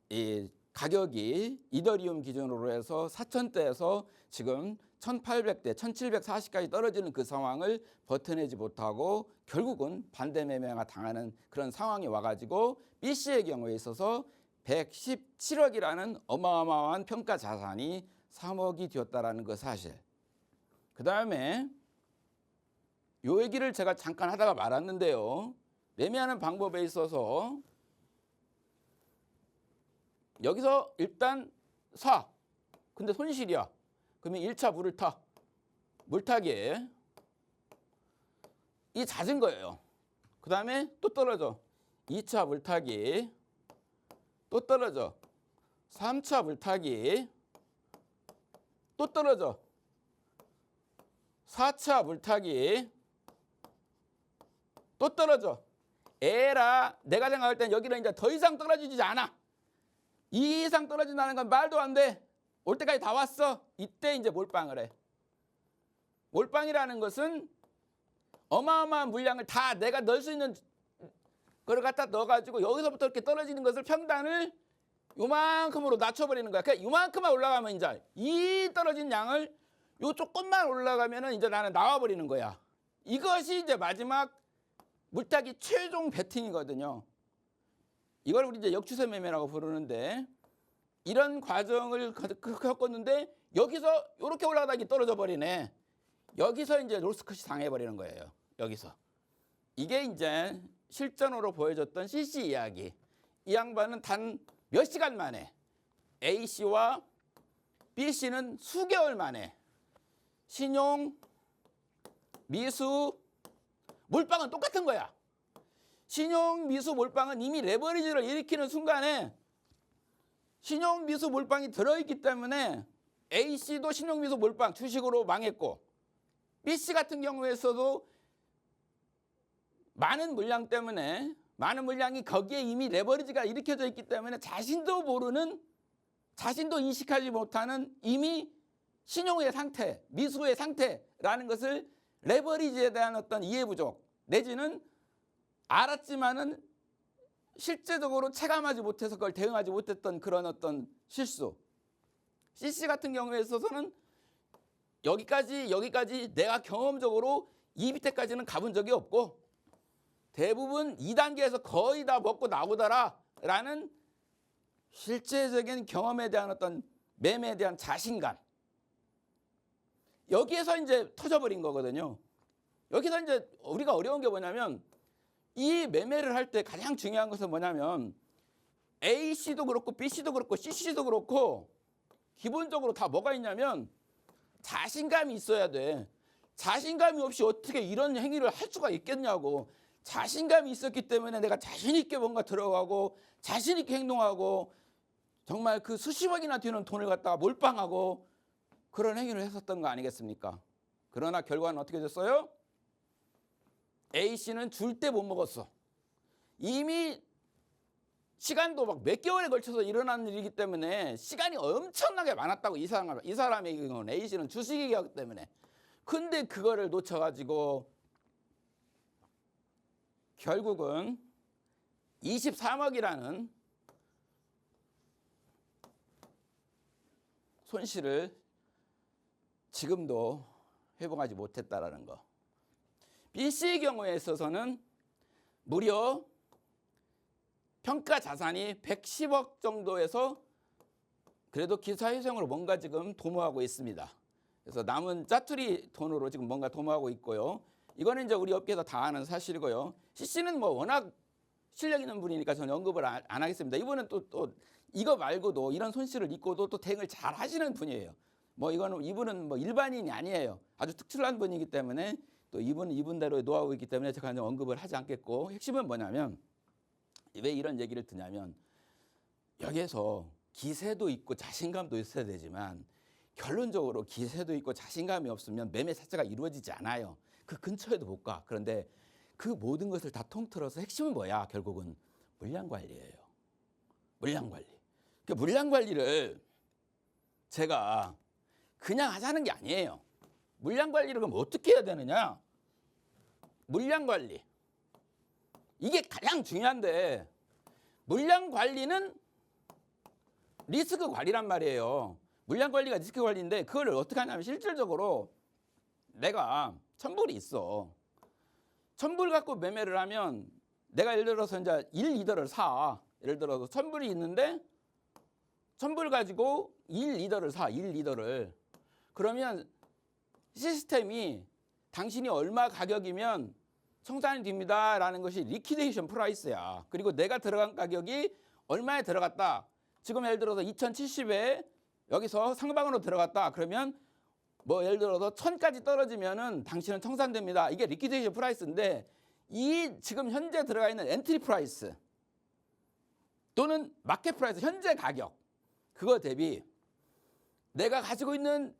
이 가격이 이더리움 기준으로 해서 4,000대에서 지금 1,800대, 1,740까지 떨어지는 그 상황을 버텨내지 못하고 결국은 반대 매매가 당하는 그런 상황이 와가지고 BC의 경우에 있어서 117억이라는 어마어마한 평가 자산이 3억이 되었다라는 그 사실. 그 다음에 요 얘기를 제가 잠깐 하다가 말았는데요. 매매하는 방법에 있어서 여기서 일단 사. 근데 손실이야. 그러면 1차 물을 타. 물타기에 이 잦은 거예요. 그 다음에 또 떨어져. 2차 물타기. 또 떨어져. 3차 물타기. 또 떨어져. 4차 물타기. 또 떨어져. 에라 내가 생각할 땐 여기는 이제 더 이상 떨어지지 않아. 이 이상 떨어진다는 건 말도 안 돼. 올 때까지 다 왔어. 이때 이제 몰빵을 해. 몰빵이라는 것은 어마어마한 물량을 다 내가 넣을 수 있는 그걸 갖다 넣어가지고 여기서부터 이렇게 떨어지는 것을 평단을 요만큼으로 낮춰버리는 거야. 그러니까 요만큼만 올라가면 이제 이 떨어진 양을 요 조금만 올라가면은 이제 나는 나와버리는 거야. 이것이 이제 마지막 물타기 최종 배팅이거든요. 이걸 우리 이제 역추세 매매라고 부르는데 이런 과정을 겪었는데 여기서 이렇게 올라가다가 떨어져 버리네. 여기서 이제 로스컷이 당해버리는 거예요. 여기서. 이게 이제 실전으로 보여줬던 CC 이야기. 이 양반은 단 몇 시간 만에 A씨와 B씨는 수개월 만에 신용, 미수, 몰빵은 똑같은 거야. 신용, 미수, 몰빵은 이미 레버리지를 일으키는 순간에 신용, 미수, 몰빵이 들어있기 때문에 A씨도 신용, 미수, 몰빵 주식으로 망했고 B씨 같은 경우에서도 많은 물량 때문에 많은 물량이 거기에 이미 레버리지가 일으켜져 있기 때문에 자신도 모르는 자신도 인식하지 못하는 이미 신용의 상태, 미수의 상태라는 것을 레버리지에 대한 어떤 이해 부족 내지는 알았지만은 실제적으로 체감하지 못해서 그걸 대응하지 못했던 그런 어떤 실수. CC 같은 경우에 있어서는 여기까지 내가 경험적으로 이 밑에까지는 가본 적이 없고 대부분 2단계에서 거의 다 먹고 나오더라라는 실제적인 경험에 대한 어떤 매매에 대한 자신감. 여기에서 이제 터져버린 거거든요. 여기서 이제 우리가 어려운 게 뭐냐면 이 매매를 할 때 가장 중요한 것은 뭐냐면 A씨도 그렇고 B씨도 그렇고 CC도 그렇고 기본적으로 다 뭐가 있냐면 자신감이 있어야 돼. 자신감이 없이 어떻게 이런 행위를 할 수가 있겠냐고. 자신감이 있었기 때문에 내가 자신 있게 뭔가 들어가고 자신 있게 행동하고 정말 그 수십억이나 되는 돈을 갖다가 몰빵하고 그런 행위를 했었던 거 아니겠습니까? 그러나 결과는 어떻게 됐어요? A씨는 줄 때 못 먹었어. 이미 시간도 막 몇 개월에 걸쳐서 일어나는 일이기 때문에 시간이 엄청나게 많았다고 이 사람의 경우는 A씨는 주식이기 때문에. 근데 그거를 놓쳐가지고 결국은 23억이라는 손실을 지금도 회복하지 못했다라는 거. B씨의 경우에 있어서는 무려 평가 자산이 110억 정도에서 그래도 기사회생으로 뭔가 지금 도모하고 있습니다. 그래서 남은 짜투리 돈으로 지금 뭔가 도모하고 있고요. 이거는 이제 우리 업계에서 다 아는 사실이고요. C씨는 뭐 워낙 실력 있는 분이니까 저는 언급을 안 하겠습니다. 이분은 또 이거 말고도 이런 손실을 입고도 또 대응을 잘 하시는 분이에요. 뭐 이분은 뭐 일반인이 아니에요. 아주 특출난 분이기 때문에 또 이분대로의 노하우가 있기 때문에 제가 언급을 하지 않겠고, 핵심은 뭐냐면 왜 이런 얘기를 드냐면 여기에서 기세도 있고 자신감도 있어야 되지만 결론적으로 기세도 있고 자신감이 없으면 매매 자체가 이루어지지 않아요. 그 근처에도 못 가. 그런데 그 모든 것을 다 통틀어서 핵심은 뭐야? 결국은 물량 관리예요. 물량 관리. 그 물량 관리를 제가 그냥 하자는 게 아니에요. 물량 관리를 그럼 어떻게 해야 되느냐? 물량 관리. 이게 가장 중요한데 물량 관리는 리스크 관리란 말이에요. 물량 관리가 리스크 관리인데 그걸 어떻게 하냐면 실질적으로 내가 1,000불이 있어. 1,000불 갖고 매매를 하면 내가 예를 들어서 이제 1리더를 사. 예를 들어서 1,000불이 있는데 1,000불 가지고 1리더를 사. 1리더를. 그러면 시스템이 당신이 얼마 가격이면 청산이 됩니다 라는 것이 리퀴데이션 프라이스야. 그리고 내가 들어간 가격이 얼마에 들어갔다. 지금 예를 들어서 2,070에 여기서 상방으로 들어갔다. 그러면 뭐 예를 들어서 1,000까지 떨어지면은 당신은 청산됩니다. 이게 리퀴데이션 프라이스인데 이 지금 현재 들어가 있는 엔트리 프라이스 또는 마켓 프라이스 현재 가격 그거 대비 내가 가지고 있는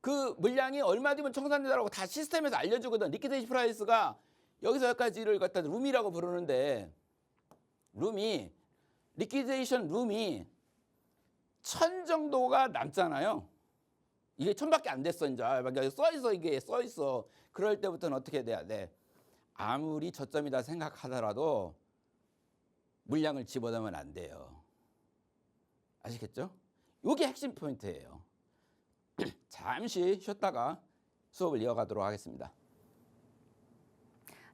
그 물량이 얼마 되면 청산된다고 다 시스템에서 알려주거든. 리퀴데이션 프라이스가 여기서 여기까지를 갖다 룸이라고 부르는데 리퀴데이션 룸이 1,000 정도가 남잖아요. 이게 1,000밖에 안 됐어 이제. 이게 써 있어. 그럴 때부터는 어떻게 돼야 돼? 아무리 저점이다 생각하더라도 물량을 집어넣으면 안 돼요. 아시겠죠? 이게 핵심 포인트예요. 잠시 쉬었다가 수업을 이어가도록 하겠습니다.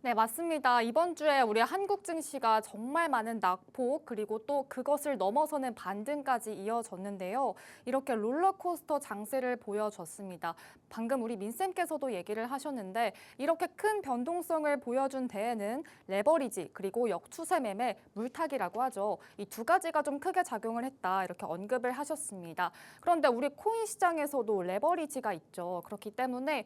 네, 맞습니다. 이번 주에 우리 한국 증시가 정말 많은 낙폭 그리고 또 그것을 넘어서는 반등까지 이어졌는데요. 이렇게 롤러코스터 장세를 보여줬습니다. 방금 우리 민쌤께서도 얘기를 하셨는데 이렇게 큰 변동성을 보여준 데에는 레버리지 그리고 역추세 매매, 물타기라고 하죠. 이 두 가지가 좀 크게 작용을 했다 이렇게 언급을 하셨습니다. 그런데 우리 코인 시장에서도 레버리지가 있죠. 그렇기 때문에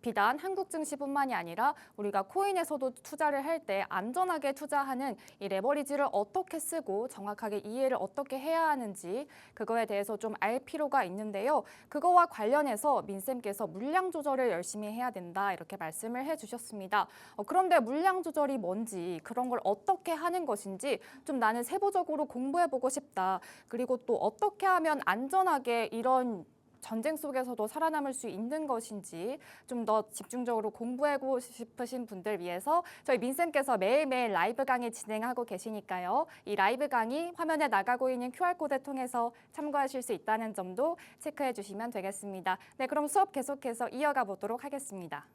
비단 한국 증시뿐만이 아니라 우리가 코인에서도 투자를 할 때 안전하게 투자하는 이 레버리지를 어떻게 쓰고 정확하게 이해를 어떻게 해야 하는지 그거에 대해서 좀 알 필요가 있는데요. 그거와 관련해서 민쌤께서 물량 조절을 열심히 해야 된다 이렇게 말씀을 해주셨습니다. 그런데 물량 조절이 뭔지 그런 걸 어떻게 하는 것인지 좀 나는 세부적으로 공부해보고 싶다. 그리고 또 어떻게 하면 안전하게 이런 전쟁 속에서도 살아남을 수 있는 것인지 좀 더 집중적으로 공부하고 싶으신 분들 위해서 저희 민쌤께서 매일매일 라이브 강의 진행하고 계시니까요. 이 라이브 강의 화면에 나가고 있는 QR코드 통해서 참고하실 수 있다는 점도 체크해 주시면 되겠습니다. 네, 그럼 수업 계속해서 이어가 보도록 하겠습니다.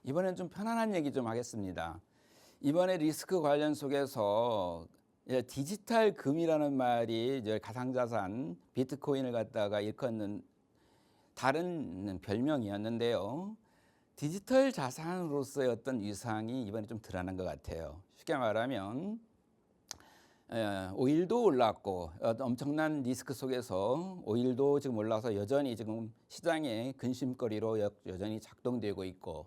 이번엔 좀 편안한 얘기 좀 하겠습니다. 이번에 리스크 관련 속에서 디지털 금이라는 말이 이제 가상자산 비트코인을 갖다가 일컫는 다른 별명이었는데요. 디지털 자산으로서의 어떤 위상이 이번에 좀 드러난 것 같아요. 쉽게 말하면 오일도 올랐고 엄청난 리스크 속에서 오일도 지금 올라서 여전히 지금 시장의 근심거리로 여전히 작동되고 있고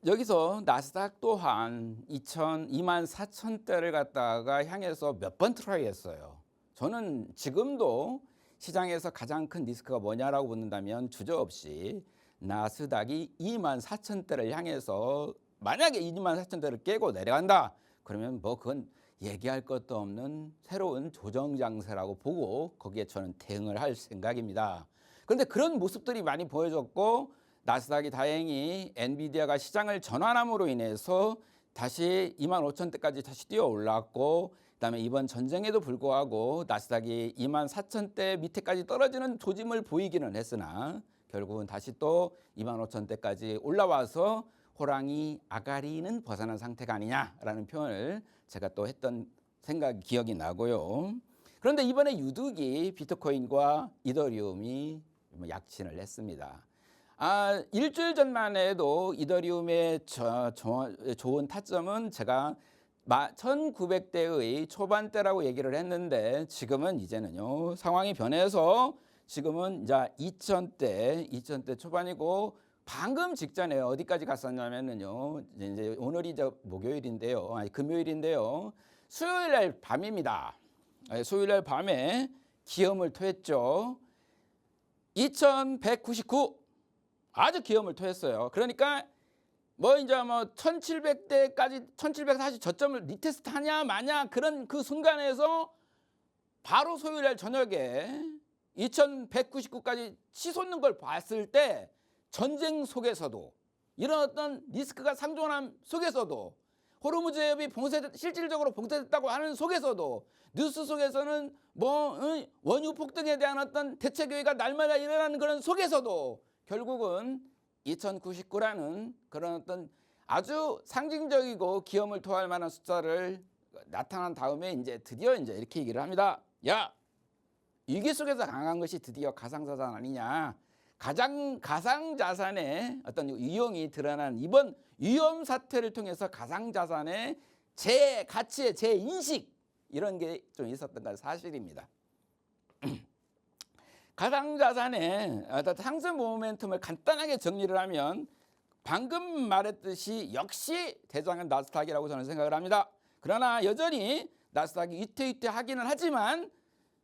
여기서 나스닥 또한 24,000대를 갖다가 향해서 몇 번 트라이 했어요. 저는 지금도 시장에서 가장 큰 리스크가 뭐냐라고 묻는다면 주저없이 나스닥이 24,000대를 향해서 만약에 24,000대를 깨고 내려간다. 그러면 뭐 그건 얘기할 것도 없는 새로운 조정 장세라고 보고 거기에 저는 대응을 할 생각입니다. 그런데 그런 모습들이 많이 보여졌고 나스닥이 다행히 엔비디아가 시장을 전환함으로 인해서 다시 25,000대까지 다시 뛰어 올랐고 그다음에 이번 전쟁에도 불구하고 나스닥이 24,000대 밑에까지 떨어지는 조짐을 보이기는 했으나 결국은 다시 또 25,000대까지 올라와서 호랑이 아가리는 벗어난 상태가 아니냐라는 표현을 제가 또 했던 기억이 나고요. 그런데 이번에 유독이 비트코인과 이더리움이 약진을 했습니다. 일주일 전만 해도 이더리움의 좋은 타점은 제가 1900대의 초반대라고 얘기를 했는데 지금은 이제는요 상황이 변해서 지금은 이제 2000대 초반이고 방금 직전에 어디까지 갔었냐면요 이제 오늘이 목요일인데요, 금요일인데요, 수요일날 밤입니다. 수요일날 밤에 기염을 토했죠. 2199 아주 기염을 토했어요. 그러니까 뭐 이제 뭐 1700대까지 1740 저점을 리테스트 하냐 마냐 그런 그 순간에서 바로 소요일 저녁에 2199까지 치솟는 걸 봤을 때 전쟁 속에서도 이런 어떤 리스크가 상존함 속에서도 호르무즈 해협이 실질적으로 봉쇄됐다고 하는 속에서도 뉴스 속에서는 뭐 원유 폭등에 대한 어떤 대책회의가 날마다 일어나는 그런 속에서도 결국은 2099라는 그런 어떤 아주 상징적이고 기염을 토할 만한 숫자를 나타난 다음에 이제 드디어 이제 이렇게 얘기를 합니다. 야, 위기 속에서 강한 것이 드디어 가상자산 아니냐. 가상자산의 어떤 유형이 드러난 이번 위험 사태를 통해서 가상자산의 가치의 재인식 이런 게 좀 있었던 건 사실입니다. 가상자산의 상승 모멘텀을 간단하게 정리를 하면 방금 말했듯이 역시 대장은 나스닥이라고 저는 생각을 합니다. 그러나 여전히 나스닥이 위태위태하기는 하지만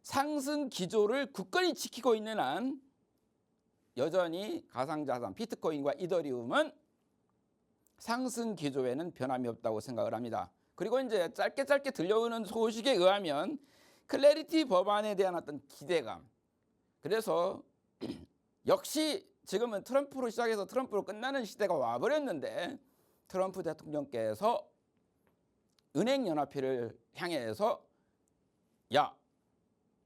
상승 기조를 굳건히 지키고 있는 한 여전히 가상자산 비트코인과 이더리움은 상승 기조에는 변함이 없다고 생각을 합니다. 그리고 이제 짧게 들려오는 소식에 의하면 클래리티 법안에 대한 어떤 기대감, 그래서 역시 지금은 트럼프로 시작해서 트럼프로 끝나는 시대가 와버렸는데 트럼프 대통령께서 은행연합회를 향해서 야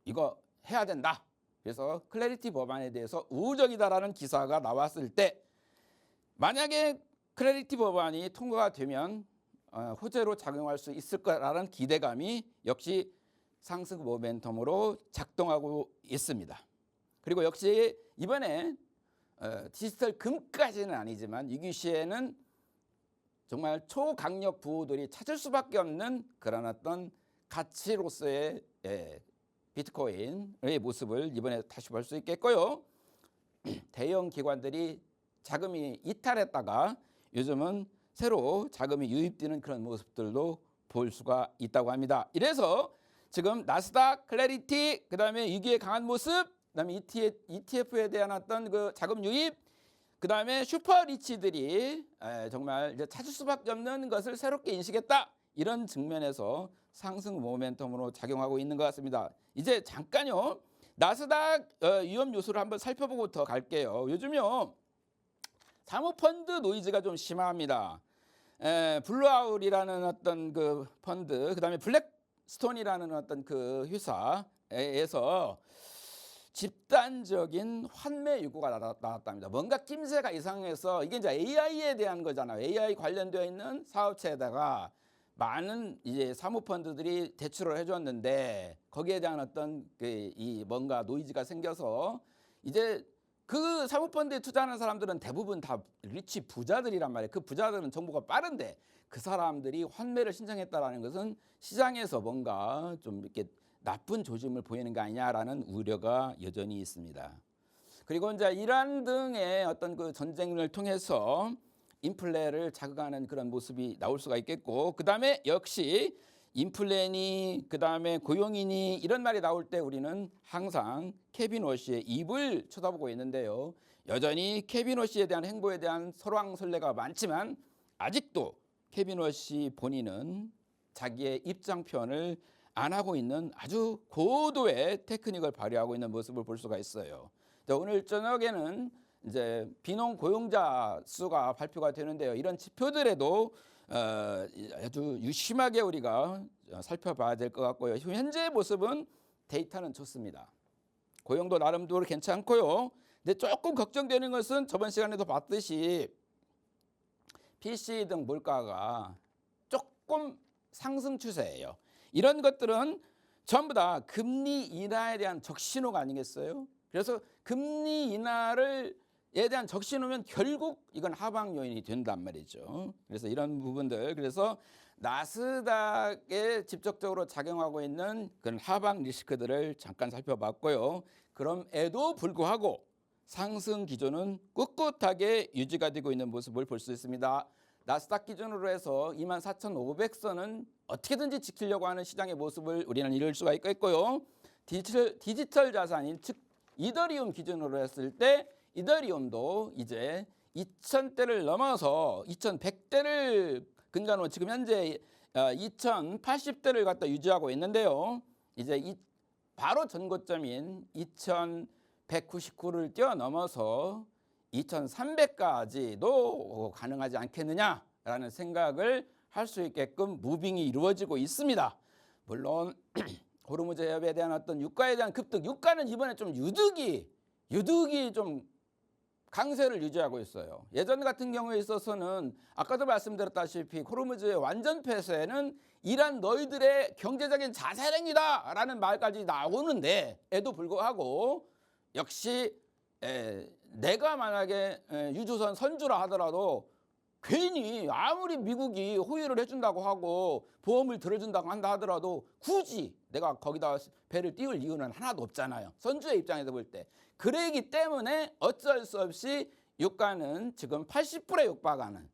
이거 해야 된다. 그래서 클래리티 법안에 대해서 우호적이다라는 기사가 나왔을 때 만약에 클래리티 법안이 통과가 되면 호재로 작용할 수 있을 거라는 기대감이 역시 상승 모멘텀으로 작동하고 있습니다. 그리고 역시 이번에 디지털 금까지는 아니지만 위기 시에는 정말 초강력 부호들이 찾을 수밖에 없는 그런 어떤 가치로서의 비트코인의 모습을 이번에 다시 볼 수 있겠고요. 대형 기관들이 자금이 이탈했다가 요즘은 새로 자금이 유입되는 그런 모습들도 볼 수가 있다고 합니다. 이래서 지금 나스닥, 클래리티, 그다음에 위기에 강한 모습, 그다음에 ETF에 대한 어떤 그 자금 유입, 그다음에 슈퍼리치들이 정말 이제 찾을 수밖에 없는 것을 새롭게 인식했다. 이런 측면에서 상승 모멘텀으로 작용하고 있는 것 같습니다. 이제 잠깐요. 나스닥 위험 요소를 한번 살펴보고 더 갈게요. 요즘요. 사모펀드 노이즈가 좀 심합니다. 블루아울이라는 어떤 그 펀드, 그다음에 블랙스톤이라는 어떤 그 회사에서 집단적인 환매 요구가 나왔답니다. 뭔가 낌새가 이상해서 이게 이제 AI에 대한 거잖아요. AI 관련되어 있는 사업체에다가 많은 이제 사모펀드들이 대출을 해줬는데 거기에 대한 어떤 이 뭔가 노이즈가 생겨서 이제 그 사모펀드에 투자하는 사람들은 대부분 다 리치 부자들이란 말이에요. 그 부자들은 정보가 빠른데 그 사람들이 환매를 신청했다라는 것은 시장에서 뭔가 좀 이렇게 나쁜 조짐을 보이는 게 아니냐라는 우려가 여전히 있습니다. 그리고 이제 이란 등의 어떤 그 전쟁을 통해서 인플레를 자극하는 그런 모습이 나올 수가 있겠고, 그 다음에 역시 인플레니 그다음에 고용이니 이런 말이 나올 때 우리는 항상 케빈 워시의 입을 쳐다보고 있는데요. 여전히 케빈 워시에 대한 행보에 대한 설왕설래가 많지만 아직도 케빈 워시 본인은 자기의 입장 표현을 안 하고 있는 아주 고도의 테크닉을 발휘하고 있는 모습을 볼 수가 있어요. 자, 오늘 저녁에는 이제 비농 고용자 수가 발표가 되는데요. 이런 지표들에도 아주 유심하게 우리가 살펴봐야 될 것 같고요. 현재의 모습은 데이터는 좋습니다. 고용도 나름대로 괜찮고요. 근데 조금 걱정되는 것은 저번 시간에도 봤듯이 PC 등 물가가 조금 상승 추세예요. 이런 것들은 전부 다 금리 인하에 대한 적신호가 아니겠어요? 그래서 금리 인하에 대한 적신호면 결국 이건 하방 요인이 된단 말이죠. 그래서 이런 부분들, 그래서 나스닥에 직접적으로 작용하고 있는 그런 하방 리스크들을 잠깐 살펴봤고요. 그럼에도 불구하고 상승 기조는 꿋꿋하게 유지가 되고 있는 모습을 볼 수 있습니다. 나스닥 기준으로 해서 24,500선은 어떻게든지 지키려고 하는 시장의 모습을 우리는 이룰 수가 있겠고요. 디지털 자산인 즉 이더리움 기준으로 했을 때 이더리움도 이제 2,000대를 넘어서 2,100대를 근간으로 지금 현재 2,080대를 갖다 유지하고 있는데요. 이제 바로 전고점인 2,199를 뛰어넘어서 2,300까지도 가능하지 않겠느냐라는 생각을 할 수 있게끔 무빙이 이루어지고 있습니다. 물론 호르무즈 해협에 대한 어떤 유가에 대한 급등, 유가는 이번에 좀 유득이 좀 강세를 유지하고 있어요. 예전 같은 경우에 있어서는 아까도 말씀드렸다시피 호르무즈의 완전 폐쇄는 이란 너희들의 경제적인 자살행위다라는 말까지 나오는데 에도 불구하고 역시 내가 만약에 유조선 선주라 하더라도 괜히 아무리 미국이 호의를 해준다고 하고 보험을 들어준다고 한다 하더라도 굳이 내가 거기다 배를 띄울 이유는 하나도 없잖아요. 선주의 입장에서 볼 때. 그러기 때문에 어쩔 수 없이 유가는 지금 80불에 육박하는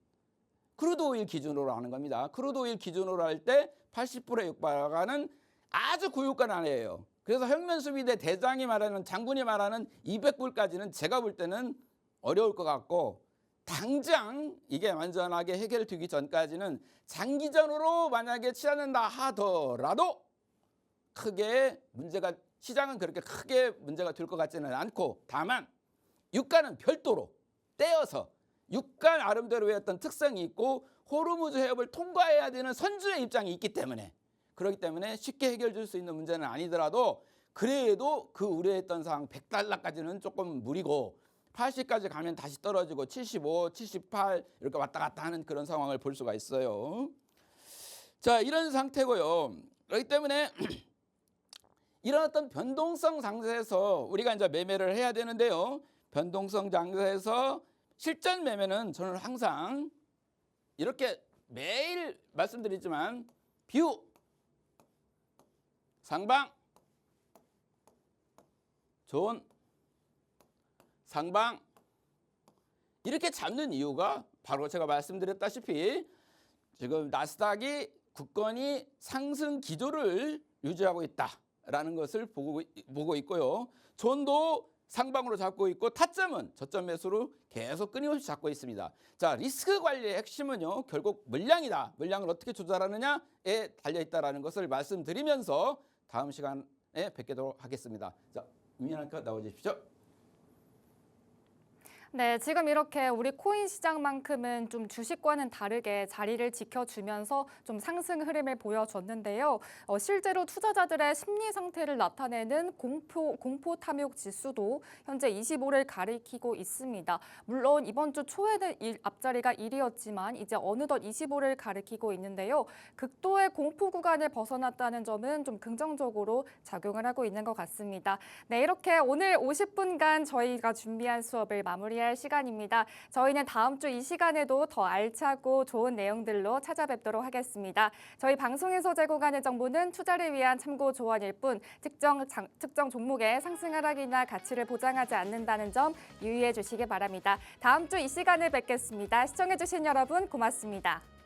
크루드 오일 기준으로 하는 겁니다. 크루드 오일 기준으로 할 때 80불에 육박하는 아주 고유가는 아니에요. 그래서 혁명수비대 대장이 말하는 장군이 말하는 200불까지는 제가 볼 때는 어려울 것 같고 당장 이게 완전하게 해결되기 전까지는 장기전으로 만약에 치닫는다 하더라도 크게 문제가 시장은 그렇게 크게 문제가 될 것 같지는 않고 다만 유가는 별도로 떼어서 유가 나름대로의 어떤 특성이 있고 호르무즈 해협을 통과해야 되는 선주의 입장이 있기 때문에 그렇기 때문에 쉽게 해결될 수 있는 문제는 아니더라도 그래도 그 우려했던 상황 100달러까지는 조금 무리고 80까지 가면 다시 떨어지고 75, 78 이렇게 왔다 갔다 하는 그런 상황을 볼 수가 있어요. 자, 이런 상태고요. 그렇기 때문에 이런 어떤 변동성 장세에서 우리가 이제 매매를 해야 되는데요. 변동성 장세에서 실전 매매는 저는 항상 이렇게 매일 말씀드리지만 비유, 상방, 존, 상방 이렇게 잡는 이유가 바로 제가 말씀드렸다시피 지금 나스닥이 굳건히 상승 기조를 유지하고 있다라는 것을 보고 있고요. 존도 상방으로 잡고 있고 타점은 저점 매수로 계속 끊임없이 잡고 있습니다. 자, 리스크 관리의 핵심은요. 결국 물량이다. 물량을 어떻게 조절하느냐에 달려있다는 것을 말씀드리면서 다음 시간에 뵙도록 하겠습니다. 자, 임연아까 나와주십시오. 네, 지금 이렇게 우리 코인 시장만큼은 좀 주식과는 다르게 자리를 지켜주면서 좀 상승 흐름을 보여줬는데요. 실제로 투자자들의 심리 상태를 나타내는 공포 탐욕 지수도 현재 25를 가리키고 있습니다. 물론 이번 주 초에는 앞자리가 1이었지만 이제 어느덧 25를 가리키고 있는데요. 극도의 공포 구간을 벗어났다는 점은 좀 긍정적으로 작용을 하고 있는 것 같습니다. 네, 이렇게 오늘 50분간 저희가 준비한 수업을 마무리할 시간입니다. 저희는 다음 주 이 시간에도 더 알차고 좋은 내용들로 찾아뵙도록 하겠습니다. 저희 방송에서 제공하는 정보는 투자를 위한 참고 조언일 뿐 특정 종목의 상승 하락이나 가치를 보장하지 않는다는 점 유의해 주시기 바랍니다. 다음 주 이 시간에 뵙겠습니다. 시청해 주신 여러분 고맙습니다.